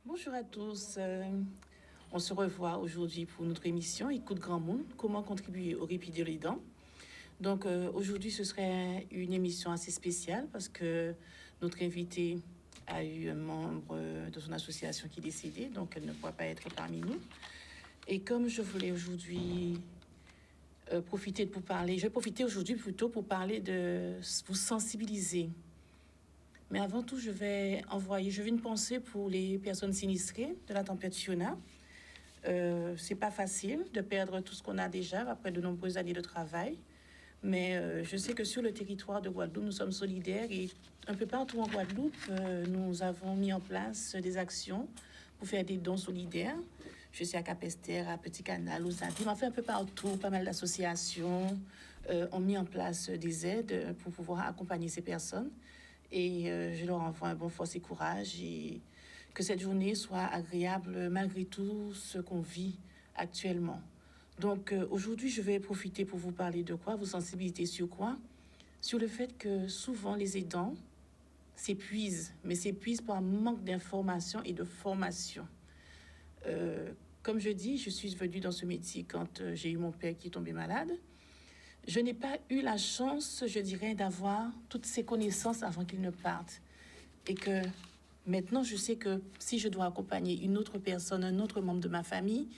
Bonjour à tous. On se revoit aujourd'hui pour notre émission Écoute Grand Monde, comment contribuer au répit de l'aidant. Donc aujourd'hui, ce serait une émission assez spéciale parce que notre invitée a eu un membre de son association qui est décédé, donc elle ne pourra pas être parmi nous. Et comme je voulais aujourd'hui je vais profiter aujourd'hui plutôt pour parler de vous sensibiliser. Mais avant tout, je vais une pensée pour les personnes sinistrées de la tempête Fiona. C'est pas facile de perdre tout ce qu'on a déjà après de nombreuses années de travail. Mais je sais que sur le territoire de Guadeloupe, nous sommes solidaires et un peu partout en Guadeloupe, nous avons mis en place des actions pour faire des dons solidaires. Je suis à Capesterre, à Petit Canal, aux Antilles, mais enfin un peu partout, pas mal d'associations ont mis en place des aides pour pouvoir accompagner ces personnes. Et je leur envoie un bon force et courage et que cette journée soit agréable malgré tout ce qu'on vit actuellement. Donc aujourd'hui, je vais profiter pour vous parler de quoi, vous sensibiliser sur quoi? Sur le fait que souvent les aidants s'épuisent, mais s'épuisent par un manque d'information et de formation. Comme je dis, je suis venue dans ce métier quand j'ai eu mon père qui est tombé malade. Je n'ai pas eu la chance, je dirais, d'avoir toutes ces connaissances avant qu'il ne parte. Et que maintenant, je sais que si je dois accompagner une autre personne, un autre membre de ma famille,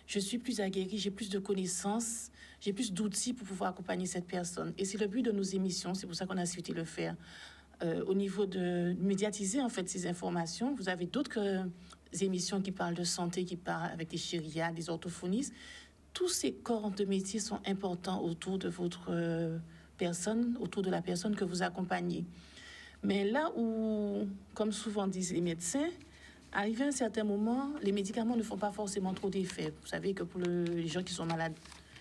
je suis plus aguerrie, j'ai plus de connaissances, j'ai plus d'outils pour pouvoir accompagner cette personne. Et c'est le but de nos émissions, c'est pour ça qu'on a souhaité le faire. Au niveau de médiatiser en fait ces informations, vous avez d'autres émissions qui parlent de santé, qui parlent avec des chiriatres, des orthophonistes. Tous ces corps de métier sont importants autour de votre personne, autour de la personne que vous accompagnez. Mais là où, comme souvent disent les médecins, arrivé à un certain moment, les médicaments ne font pas forcément trop d'effet. Vous savez que pour les gens qui sont malades,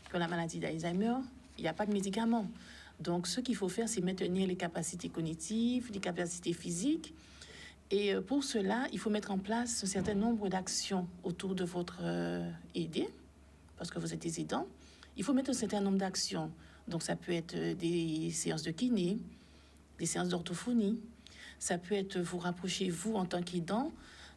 qui ont la maladie d'Alzheimer, il n'y a pas de médicaments. Donc, ce qu'il faut faire, c'est maintenir les capacités cognitives, les capacités physiques. Et pour cela, il faut mettre en place un certain nombre d'actions autour de votre aidé, parce que vous êtes des aidants. Il faut mettre un certain nombre d'actions. Donc, ça peut être des séances de kiné, des séances d'orthophonie. Ça peut être vous rapprocher, vous, en tant qu'aidant,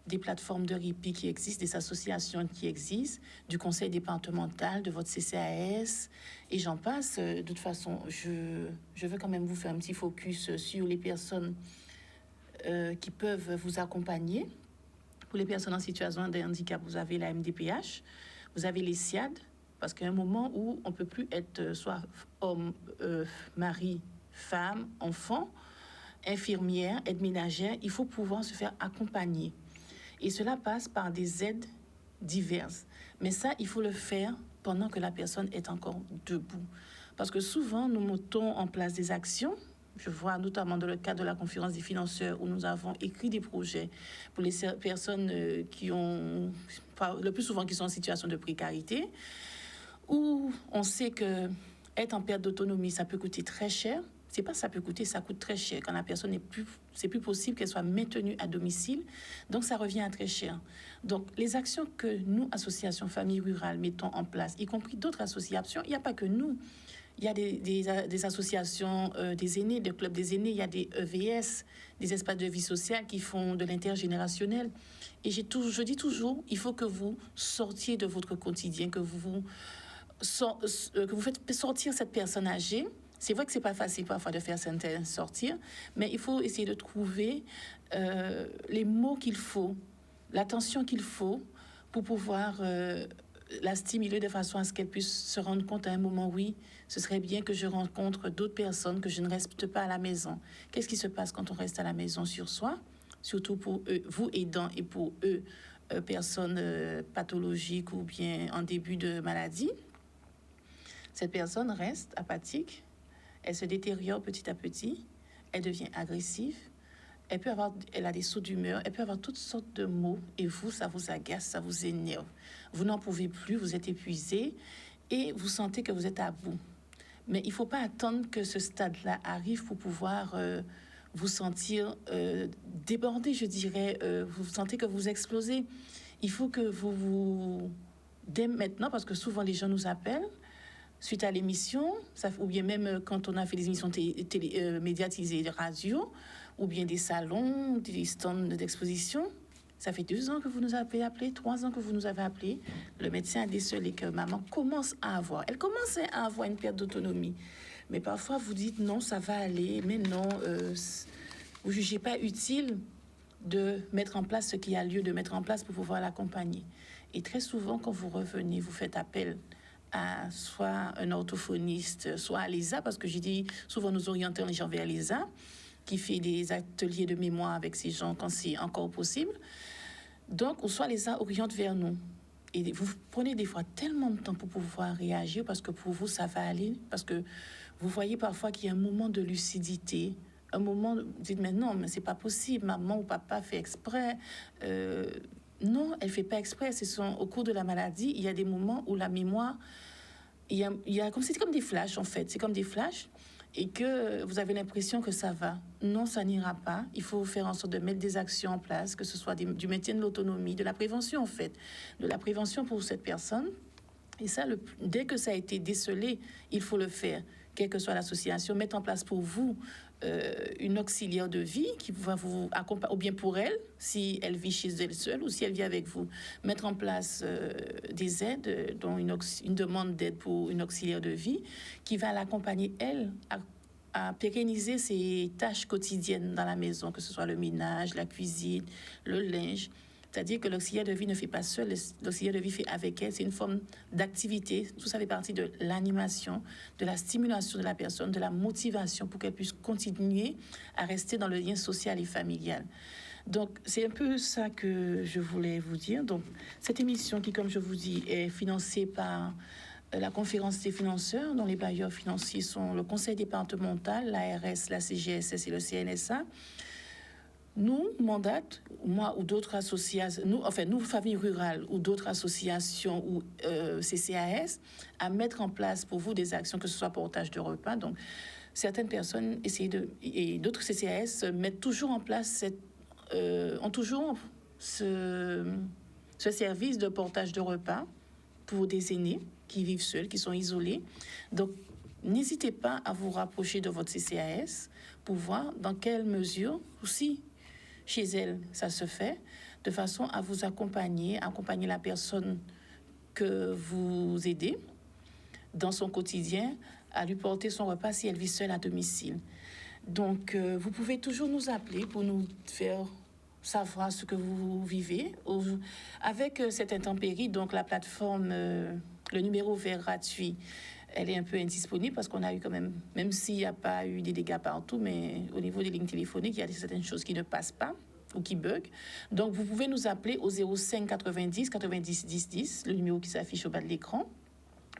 des plateformes de répit qui existent, des associations qui existent, du conseil départemental, de votre CCAS, et j'en passe. De toute façon, je veux quand même vous faire un petit focus sur les personnes qui peuvent vous accompagner. Pour les personnes en situation de handicap, vous avez la MDPH, vous avez les SIAD, parce qu'à un moment où on ne peut plus être soit homme, mari, femme, enfant, infirmière, aide ménagère, il faut pouvoir se faire accompagner. Et cela passe par des aides diverses. Mais ça, il faut le faire pendant que la personne est encore debout. Parce que souvent, nous mettons en place des actions. Je vois notamment dans le cadre de la conférence des financeurs où nous avons écrit des projets pour les personnes qui ont, le plus souvent qui sont en situation de précarité, où on sait que être en perte d'autonomie, ça peut coûter très cher. C'est pas ça peut coûter, ça coûte très cher. Quand la personne c'est plus possible qu'elle soit maintenue à domicile. Donc, ça revient à très cher. Donc, les actions que nous, associations Famille Rurale, mettons en place, y compris d'autres associations, il n'y a pas que nous. Il y a des associations des aînés, des clubs des aînés, il y a des EVS, des espaces de vie sociale qui font de l'intergénérationnel. Et je dis toujours, il faut que vous sortiez de votre quotidien, que vous faites sortir cette personne âgée. C'est vrai que c'est pas facile parfois de faire certaines sortir, mais il faut essayer de trouver les mots qu'il faut, l'attention qu'il faut pour pouvoir la stimuler de façon à ce qu'elle puisse se rendre compte à un moment, oui, ce serait bien que je rencontre d'autres personnes, que je ne reste pas à la maison. Qu'est-ce qui se passe quand on reste à la maison sur soi? Surtout pour eux, vous aidants, et pour eux, personnes pathologiques ou bien en début de maladie. Cette personne reste apathique, elle se détériore petit à petit, elle devient agressive, elle a des sauts d'humeur, elle peut avoir toutes sortes de mots, et vous, ça vous agace, ça vous énerve. Vous n'en pouvez plus, vous êtes épuisé, et vous sentez que vous êtes à bout. Mais il ne faut pas attendre que ce stade-là arrive pour pouvoir vous sentir débordé, je dirais. Vous sentez que vous explosez. Il faut que vous dès maintenant, parce que souvent les gens nous appellent suite à l'émission, ou bien même quand on a fait des émissions médiatisées de radio, ou bien des salons, des stands d'exposition. Ça fait 2 ans que vous nous avez appelé, 3 ans que vous nous avez appelé. Le médecin a décelé que maman commence à avoir. Elle commençait à avoir une perte d'autonomie. Mais parfois, vous dites non, ça va aller. Mais non, vous ne jugez pas utile de mettre en place ce qu'il y a lieu de mettre en place pour pouvoir l'accompagner. Et très souvent, quand vous revenez, vous faites appel à soit un orthophoniste, soit à l'ESA, parce que j'ai dit souvent nous orientons les gens vers l'ESA, qui fait des ateliers de mémoire avec ces gens quand c'est encore possible. Donc, ou soit l'ESA oriente vers nous. Et vous prenez des fois tellement de temps pour pouvoir réagir, parce que pour vous, ça va aller, parce que vous voyez parfois qu'il y a un moment de lucidité, un moment, vous dites, mais non, mais c'est pas possible, maman ou papa fait exprès. Non, elle fait pas exprès. Au cours de la maladie, il y a des moments où la mémoire, c'est comme des flashs en fait, c'est comme des flashs, et que vous avez l'impression que ça va. Non, ça n'ira pas. Il faut faire en sorte de mettre des actions en place, que ce soit du maintien de l'autonomie, de la prévention en fait, de la prévention pour cette personne. Et ça, dès que ça a été décelé, il faut le faire, quelle que soit l'association, mettre en place pour vous une auxiliaire de vie qui va vous accompagner, ou bien pour elle, si elle vit chez elle seule ou si elle vit avec vous, mettre en place des aides, dont une demande d'aide pour une auxiliaire de vie qui va l'accompagner, elle, à pérenniser ses tâches quotidiennes dans la maison, que ce soit le ménage, la cuisine, le linge. C'est-à-dire que l'auxiliaire de vie ne fait pas seul, l'auxiliaire de vie fait avec elle. C'est une forme d'activité. Tout ça fait partie de l'animation, de la stimulation de la personne, de la motivation pour qu'elle puisse continuer à rester dans le lien social et familial. Donc, c'est un peu ça que je voulais vous dire. Donc, cette émission qui, comme je vous dis, est financée par la conférence des financeurs, dont les bailleurs financiers sont le conseil départemental, l'ARS, la CGSS et le CNSA, nous mandate, moi ou d'autres associations, nous, familles rurales ou d'autres associations ou CCAS, à mettre en place pour vous des actions, que ce soit portage de repas. Donc, certaines personnes et d'autres CCAS mettent toujours en place ont toujours ce service de portage de repas pour des aînés qui vivent seuls, qui sont isolés. Donc, n'hésitez pas à vous rapprocher de votre CCAS pour voir dans quelle mesure aussi chez elle, ça se fait, de façon à vous accompagner la personne que vous aidez dans son quotidien, à lui porter son repas si elle vit seule à domicile. Donc, vous pouvez toujours nous appeler pour nous faire savoir ce que vous vivez. Avec cette intempérie, donc la plateforme, le numéro vert gratuit, elle est un peu indisponible parce qu'on a eu quand même s'il n'y a pas eu des dégâts partout, mais au niveau des lignes téléphoniques, il y a certaines choses qui ne passent pas ou qui bug. Donc, vous pouvez nous appeler au 05 90 90 10 10, le numéro qui s'affiche au bas de l'écran,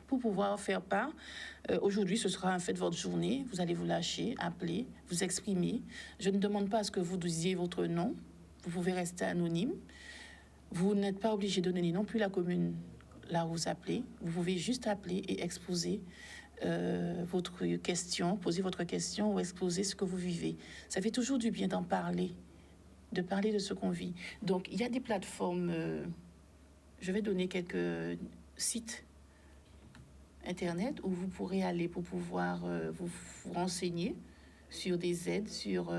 pour pouvoir faire part. Aujourd'hui, ce sera en fait votre journée. Vous allez vous lâcher, appeler, vous exprimer. Je ne demande pas à ce que vous disiez votre nom. Vous pouvez rester anonyme. Vous n'êtes pas obligé de donner non plus la commune là où vous appelez. Vous pouvez juste appeler et exposer votre question, poser votre question ou exposer ce que vous vivez. Ça fait toujours du bien d'en parler, de parler de ce qu'on vit. Donc, il y a des plateformes, je vais donner quelques sites Internet où vous pourrez aller pour pouvoir vous renseigner sur des aides, sur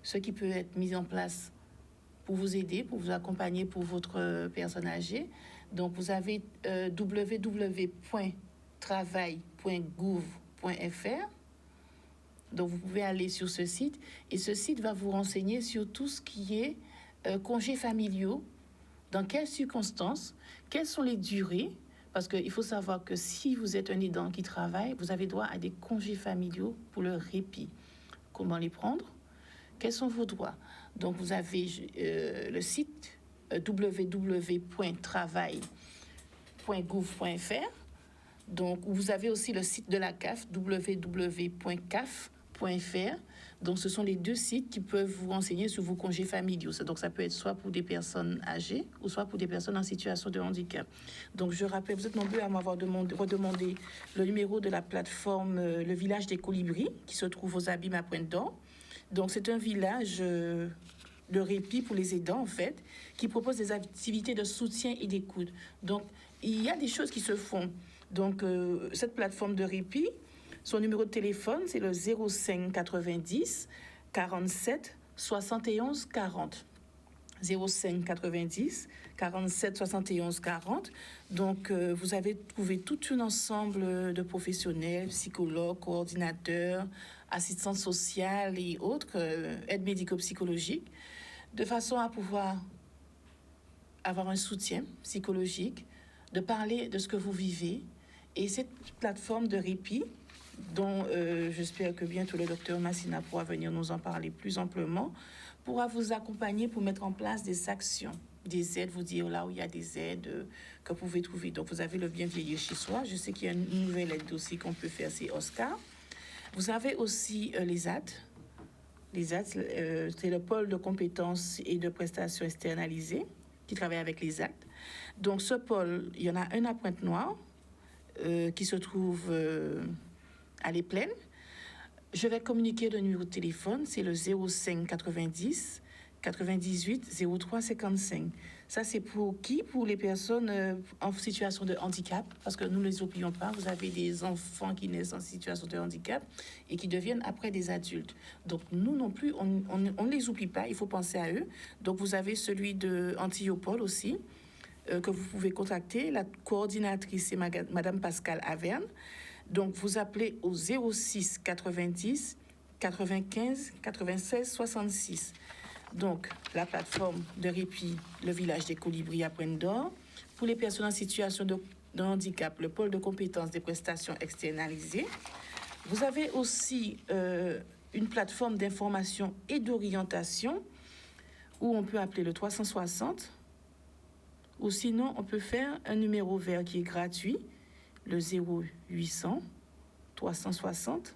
ce qui peut être mis en place pour vous aider, pour vous accompagner pour votre personne âgée. Donc, vous avez www.travail.gouv.fr. Donc, vous pouvez aller sur ce site et ce site va vous renseigner sur tout ce qui est congés familiaux, dans quelles circonstances, quelles sont les durées, parce qu'il faut savoir que si vous êtes un aidant qui travaille, vous avez droit à des congés familiaux pour le répit. Comment les prendre? Quels sont vos droits? Donc, vous avez le site www.travail.gouv.fr. Donc, vous avez aussi le site de la CAF, www.caf.fr. Donc, ce sont les deux sites qui peuvent vous renseigner sur vos congés familiaux. Donc, ça peut être soit pour des personnes âgées ou soit pour des personnes en situation de handicap. Donc, je rappelle, vous êtes nombreux à m'avoir redemandé le numéro de la plateforme Le Village des Colibris, qui se trouve aux Abîmes à Pointe-d'Or. Donc, c'est un village de répit pour les aidants, en fait, qui propose des activités de soutien et d'écoute. Donc, il y a des choses qui se font. Donc, cette plateforme de répit, son numéro de téléphone, c'est le 05 90 47 71 40. 05 90 47 71 40. Donc, vous avez trouvé tout un ensemble de professionnels, psychologues, coordinateurs, assistantes sociales et autres, aides médico-psychologiques, de façon à pouvoir avoir un soutien psychologique, de parler de ce que vous vivez. Et cette plateforme de répit, dont j'espère que bientôt le docteur Massina pourra venir nous en parler plus amplement, pourra vous accompagner pour mettre en place des actions, des aides, vous dire là où il y a des aides que vous pouvez trouver. Donc, vous avez le bien vieillir chez soi. Je sais qu'il y a une nouvelle aide aussi qu'on peut faire, c'est Oscar. Vous avez aussi les AD. Les AD, c'est le pôle de compétences et de prestations externalisées qui travaille avec les actes. Donc, ce pôle, il y en a un à Pointe-Noire qui se trouve à Les Plaines. Je vais communiquer le numéro de téléphone, c'est le 05 90 98 03 55. Ça, c'est pour qui? Pour les personnes en situation de handicap, parce que nous ne les oublions pas, vous avez des enfants qui naissent en situation de handicap et qui deviennent après des adultes. Donc, nous non plus, on ne les oublie pas, il faut penser à eux. Donc, vous avez celui de Antillopol aussi, que vous pouvez contacter. La coordinatrice, c'est Madame Pascale Averne. Donc, vous appelez au 06 90 95 96 66. Donc, la plateforme de répit, le village des Colibris à Pointe-d'Or. Pour les personnes en situation de handicap, le pôle de compétences des prestations externalisées. Vous avez aussi une plateforme d'information et d'orientation où on peut appeler le 360. Ou sinon, on peut faire un numéro vert qui est gratuit, le 0800 360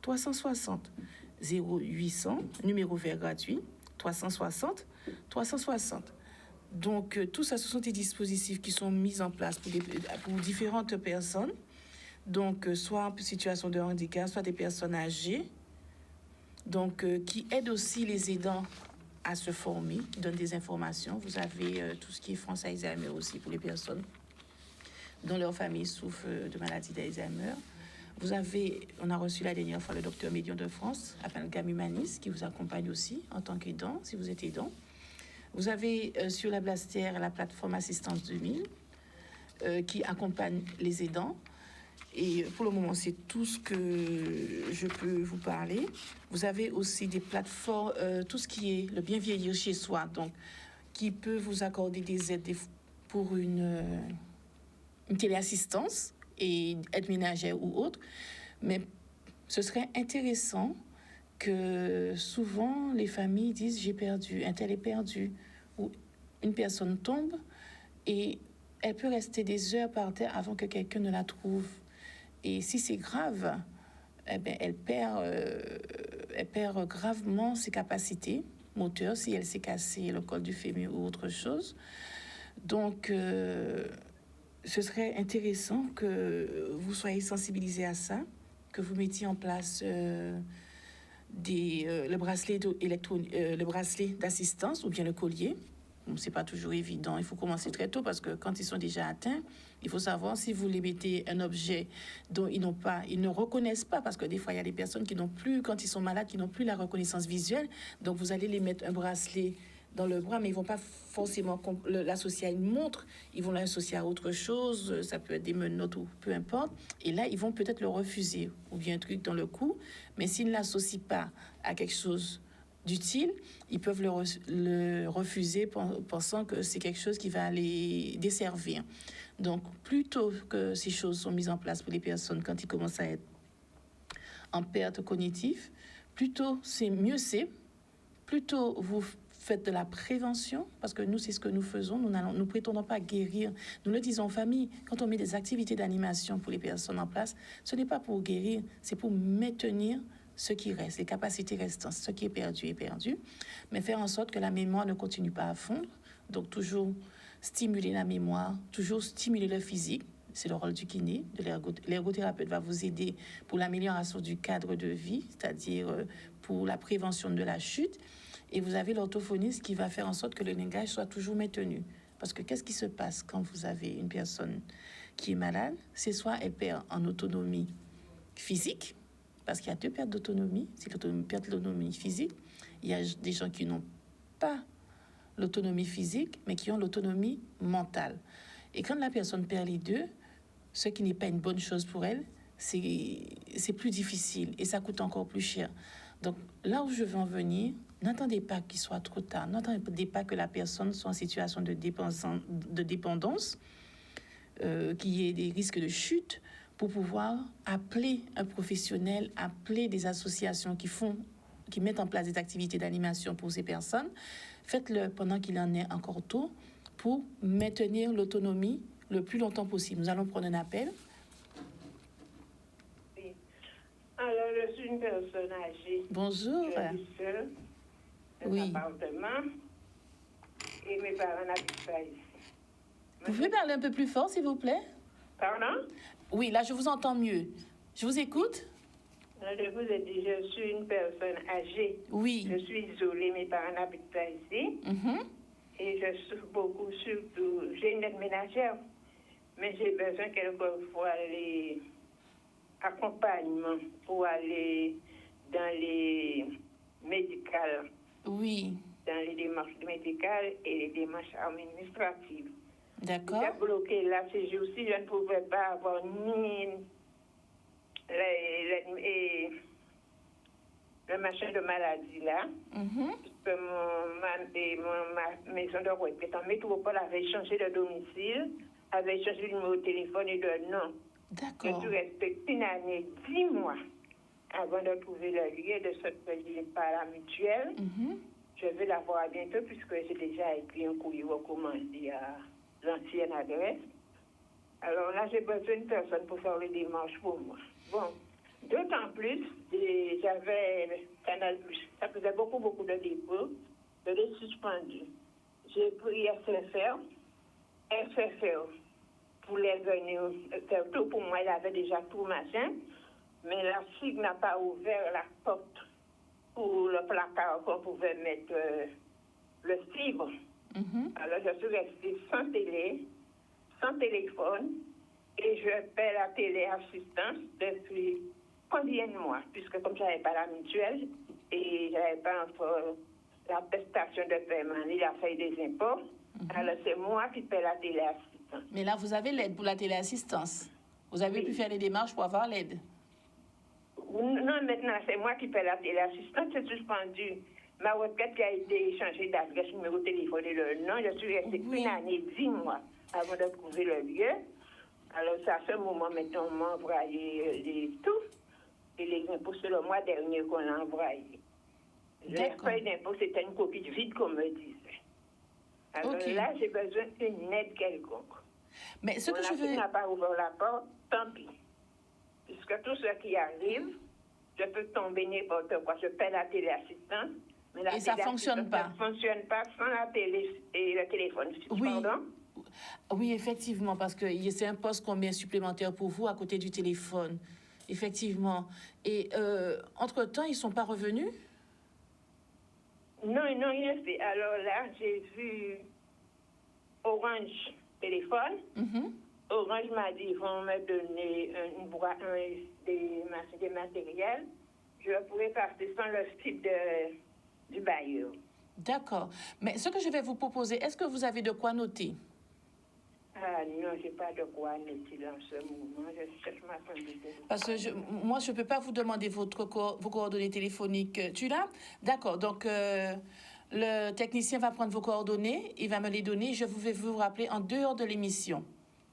360. 0800, numéro vert gratuit, 360 360. Donc, tout ça, ce sont des dispositifs qui sont mis en place pour différentes personnes. Donc, soit en situation de handicap, soit des personnes âgées. Donc, qui aident aussi les aidants à se former, qui donnent des informations. Vous avez tout ce qui est France Alzheimer aussi pour les personnes dont leur famille souffre de maladie d'Alzheimer. Vous avez, on a reçu la dernière fois le docteur Médion de France, Amalgame Humanis, qui vous accompagne aussi en tant qu'aidant, si vous êtes aidant. Vous avez sur la Blastère la plateforme Assistance 2000, qui accompagne les aidants. Et pour le moment, c'est tout ce que je peux vous parler. Vous avez aussi des plateformes, tout ce qui est le bien vieillir chez soi, donc qui peut vous accorder des aides pour une téléassistance et aide ménagère ou autre. Mais ce serait intéressant que souvent les familles disent j'ai perdu, un tel est perdu, ou une personne tombe et elle peut rester des heures par terre avant que quelqu'un ne la trouve. Et si c'est grave, eh bien, elle perd gravement ses capacités moteurs si elle s'est cassée le col du fémur ou autre chose. Donc, ce serait intéressant que vous soyez sensibilisés à ça, que vous mettiez en place le bracelet d'assistance ou bien le collier. Bon, c'est pas toujours évident. Il faut commencer très tôt parce que quand ils sont déjà atteints, il faut savoir si vous les mettez un objet dont ils ne reconnaissent pas, parce que des fois il y a des personnes qui n'ont plus, quand ils sont malades, qui n'ont plus la reconnaissance visuelle. Donc vous allez les mettre un bracelet dans le bras, mais ils vont pas forcément l'associer à une montre, ils vont l'associer à autre chose, ça peut être des menottes ou peu importe, et là ils vont peut-être le refuser, ou bien un truc dans le cou, mais s'ils ne l'associent pas à quelque chose d'utile, ils peuvent le refuser pensant que c'est quelque chose qui va les desservir. Donc, plutôt que ces choses sont mises en place pour les personnes quand ils commencent à être en perte cognitive, plutôt vous faites de la prévention, parce que nous, c'est ce que nous faisons. Nous prétendons pas guérir. Nous le disons aux familles, quand on met des activités d'animation pour les personnes en place, ce n'est pas pour guérir, c'est pour maintenir ce qui reste, les capacités restantes, ce qui est perdu, mais faire en sorte que la mémoire ne continue pas à fondre. Donc, toujours stimuler la mémoire, toujours stimuler le physique. C'est le rôle du kiné, de l'ergothérapeute va vous aider pour l'amélioration du cadre de vie, c'est-à-dire pour la prévention de la chute. Et vous avez l'orthophoniste qui va faire en sorte que le langage soit toujours maintenu. Parce que qu'est-ce qui se passe quand vous avez une personne qui est malade? C'est soit elle perd en autonomie physique, parce qu'il y a deux pertes d'autonomie. C'est perte d'autonomie physique. Il y a des gens qui n'ont pas l'autonomie physique, mais qui ont l'autonomie mentale. Et quand la personne perd les deux, ce qui n'est pas une bonne chose pour elle, c'est plus difficile et ça coûte encore plus cher. Donc là où je veux en venir, n'attendez pas qu'il soit trop tard, n'attendez pas que la personne soit en situation de dépendance, qu'il y ait des risques de chute, pour pouvoir appeler un professionnel, appeler des associations qui mettent en place des activités d'animation pour ces personnes. Faites-le pendant qu'il en est encore tôt pour maintenir l'autonomie le plus longtemps possible. Nous allons prendre un appel. Oui. Alors, je suis une personne âgée. Bonjour. Je vis seule dans un appartement et mes parents n'habitent pas ici. Vous pouvez parler un peu plus fort, s'il vous plaît? Pardon? Oui, là, je vous entends mieux. Je vous écoute? Je vous ai dit, je suis une personne âgée. Oui. Je suis isolée, mes parents n'habitent pas ici. Et je souffre beaucoup, surtout, j'ai une aide ménagère, mais j'ai besoin quelquefois d'accompagnement pour aller dans les médicales. Oui. Dans les démarches médicales et les démarches administratives. D'accord. J'ai bloqué là ces jours-ci, je ne pouvais pas avoir ni le machin de maladie là. Puisque ma maison de retraite en métropole avait changé de domicile, avait changé de numéro de téléphone et de nom. D'accord. Je suis restée une année, 10 mois avant de trouver le lieu de ce pays par la mutuelle. Je vais l'avoir bientôt puisque j'ai déjà écrit un courrier recommandé à l'ancienne adresse. Alors là, j'ai besoin d'une personne pour faire les démarches pour moi. Bon, d'autant plus, j'avais Canal+. Ça faisait beaucoup de dépôts. Je l'ai suspendu. J'ai pris SFR voulait venir faire tout pour moi. Il avait déjà tout machin. Mais la SIG n'a pas ouvert la porte pour le placard qu'on pouvait mettre le fibre. Alors, je suis restée sans télé, sans téléphone, et je paie la téléassistance depuis combien de mois, puisque comme je n'avais pas la mutuelle et je n'avais pas encore la prestation de paiement ni la feuille des impôts, alors c'est moi qui paie la téléassistance. Mais là, vous avez l'aide pour la téléassistance. Vous avez pu faire les démarches pour avoir l'aide. Non, maintenant, c'est moi qui paie la téléassistance, c'est suspendu. Ma retraite qui a été changée d'adresse, numéro de téléphone et le nom, je suis restée une année, 10 mois avant de trouver le lieu. Alors, c'est à ce moment, maintenant, on m'a envoyé les tout. Et les impôts, c'est le mois dernier qu'on a envoyé. Les feuilles d'impôts, c'était une copie vide, comme me disait. Alors là, j'ai besoin d'une aide quelconque. Mais ce que je veux... n'a pas ouvert la porte, tant pis. Puisque tout ce qui arrive, je peux tomber n'importe quoi. Je paie la téléassistance. Mais la ça ne fonctionne pas. Ça ne fonctionne pas sans la télé et le téléphone. Oui. Pardon? Oui, effectivement, parce que c'est un poste combien supplémentaire pour vous à côté du téléphone. Effectivement. Et entre-temps, ils ne sont pas revenus? Non, rien fait. Alors là, j'ai vu Orange téléphone. Orange m'a dit qu'ils vont me donner des matériels. Je pourrais passer sans le site du bailleur. D'accord. Mais ce que je vais vous proposer, est-ce que vous avez de quoi noter? Ah non, je n'ai pas de quoi noter dans ce moment. Je cherche ma conduite. Parce que moi, je ne peux pas vous demander vos coordonnées téléphoniques. Tu l'as? D'accord. Donc, le technicien va prendre vos coordonnées, il va me les donner. Je vais vous rappeler en dehors de l'émission.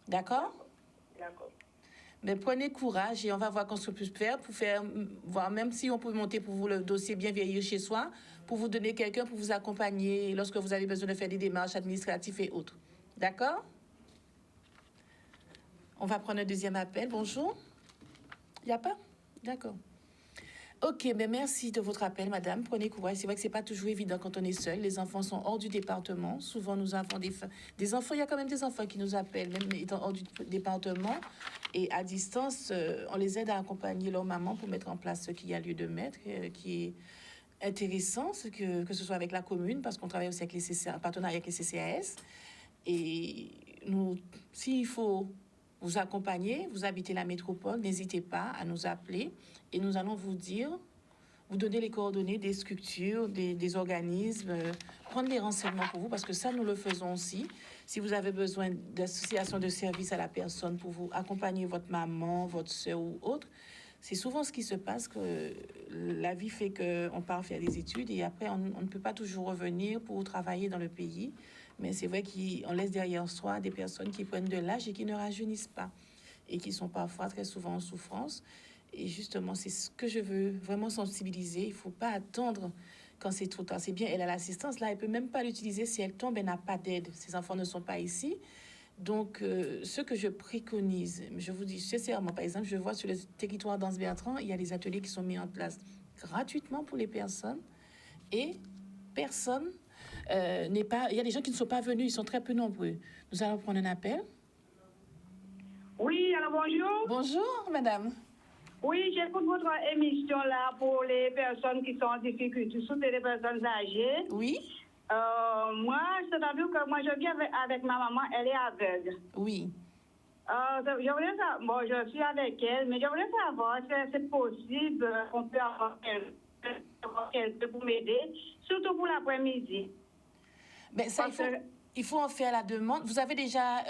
D'accord? D'accord. Mais prenez courage et on va voir ce qu'on peut faire pour voir, même si on peut monter pour vous le dossier bien vieillir chez soi, pour vous donner quelqu'un pour vous accompagner lorsque vous avez besoin de faire des démarches administratives et autres. D'accord? On va prendre un deuxième appel. Bonjour. Il n'y a pas? D'accord. Ok, mais merci de votre appel, madame. Prenez courage. C'est vrai que c'est pas toujours évident quand on est seul. Les enfants sont hors du département. Souvent, nous avons des enfants. Il y a quand même des enfants qui nous appellent, même étant hors du département. Et à distance, on les aide à accompagner leur maman pour mettre en place ce qu'il y a lieu de mettre, qui est intéressant, que ce soit avec la commune, parce qu'on travaille aussi avec les CCA, en partenariat avec les CCAS. Et nous, s'il faut vous accompagner, vous habitez la métropole, n'hésitez pas à nous appeler et nous allons vous dire, vous donner les coordonnées des structures, des organismes, prendre les renseignements pour vous, parce que ça, nous le faisons aussi. Si vous avez besoin d'associations de services à la personne pour vous accompagner votre maman, votre soeur ou autre, c'est souvent ce qui se passe, que la vie fait qu'on part faire des études et après, on ne peut pas toujours revenir pour travailler dans le pays. Mais c'est vrai qu'on laisse derrière soi des personnes qui prennent de l'âge et qui ne rajeunissent pas et qui sont parfois très souvent en souffrance. Et justement, c'est ce que je veux vraiment sensibiliser. Il ne faut pas attendre quand c'est trop tard. C'est bien, elle a l'assistance. Là, elle ne peut même pas l'utiliser. Si elle tombe, elle n'a pas d'aide. Ses enfants ne sont pas ici. Donc, ce que je préconise, je vous dis sincèrement, par exemple, je vois sur le territoire d'Anse-Bertrand, il y a des ateliers qui sont mis en place gratuitement pour les personnes et personne n'est pas... Il y a des gens qui ne sont pas venus, ils sont très peu nombreux. Nous allons prendre un appel. Oui, alors bonjour. Bonjour, madame. Oui, j'écoute votre émission là pour les personnes qui sont en difficulté, surtout les personnes âgées. Oui. Moi, c'est-à-dire que moi, je vis avec ma maman, elle est aveugle. Oui. Je voulais savoir, bon, je suis avec elle, mais je voulais savoir si c'est possible qu'on peut avoir quelqu'un pour m'aider, surtout pour l'après-midi. Mais ça, il faut en faire la demande. Vous avez déjà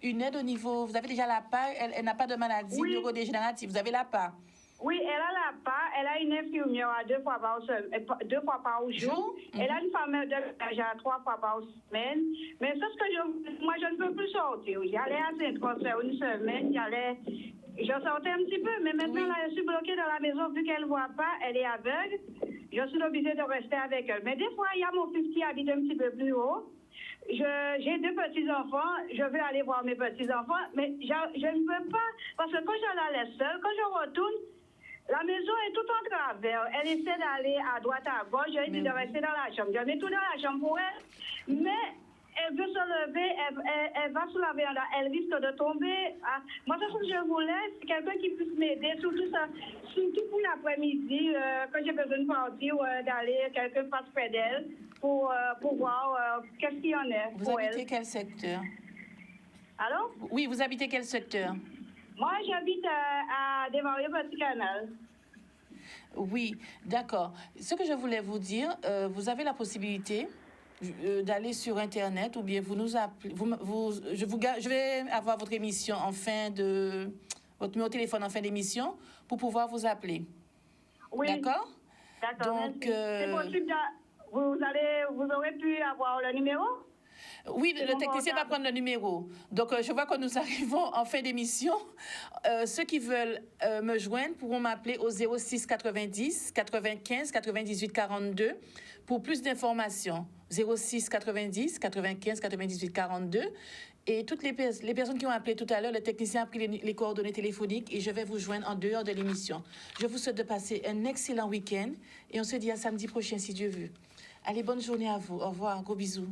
une aide au niveau... Vous avez déjà la part, elle n'a pas de maladie neurodégénérative. Vous avez la part. Oui, elle a la part. Elle a une infirmière à 2 fois par jour. Elle a une femme de ménage à 3 fois par semaine. Mais c'est ce que moi, je ne peux plus sortir. J'allais à Saint-François une semaine. Je sortais un petit peu, mais maintenant, là, je suis bloquée dans la maison vu qu'elle ne voit pas. Elle est aveugle. Je suis obligée de rester avec elle. Mais des fois, il y a mon fils qui habite un petit peu plus haut. J'ai 2 petits-enfants, je veux aller voir mes petits-enfants, mais je ne peux pas, parce que quand je la laisse seule, quand je retourne, la maison est tout en travers. Elle essaie d'aller à droite, à gauche, je lui dis de rester dans la chambre. Je mets tout dans la chambre pour elle, mais elle veut se lever, elle va sous la véranda, elle risque de tomber. Moi, ce que je voulais, c'est quelqu'un qui puisse m'aider, surtout pour l'après-midi, quand j'ai besoin de partir, d'aller, quelqu'un passe près d'elle pour voir qu'est-ce qu'il y en a. Vous habitez quel secteur? Allô? Oui, vous habitez quel secteur? Moi, j'habite à Desmarais-Petit-Canal. Oui, d'accord. Ce que je voulais vous dire, vous avez la possibilité d'aller sur Internet ou bien vous nous appelez. Je vais avoir votre émission en fin de... votre numéro de téléphone en fin d'émission pour pouvoir vous appeler. Oui. D'accord? D'accord. Donc, c'est possible, vous aurez pu avoir le numéro? Oui, le technicien va prendre le numéro. Donc, je vois que nous arrivons en fin d'émission. Ceux qui veulent me joindre pourront m'appeler au 06 90 95 98 42 pour plus d'informations. 06 90 95 98 42. Et toutes les personnes qui ont appelé tout à l'heure, le technicien a pris les coordonnées téléphoniques et je vais vous joindre en dehors de l'émission. Je vous souhaite de passer un excellent week-end et on se dit à samedi prochain si Dieu veut. Allez, bonne journée à vous. Au revoir. Gros bisous.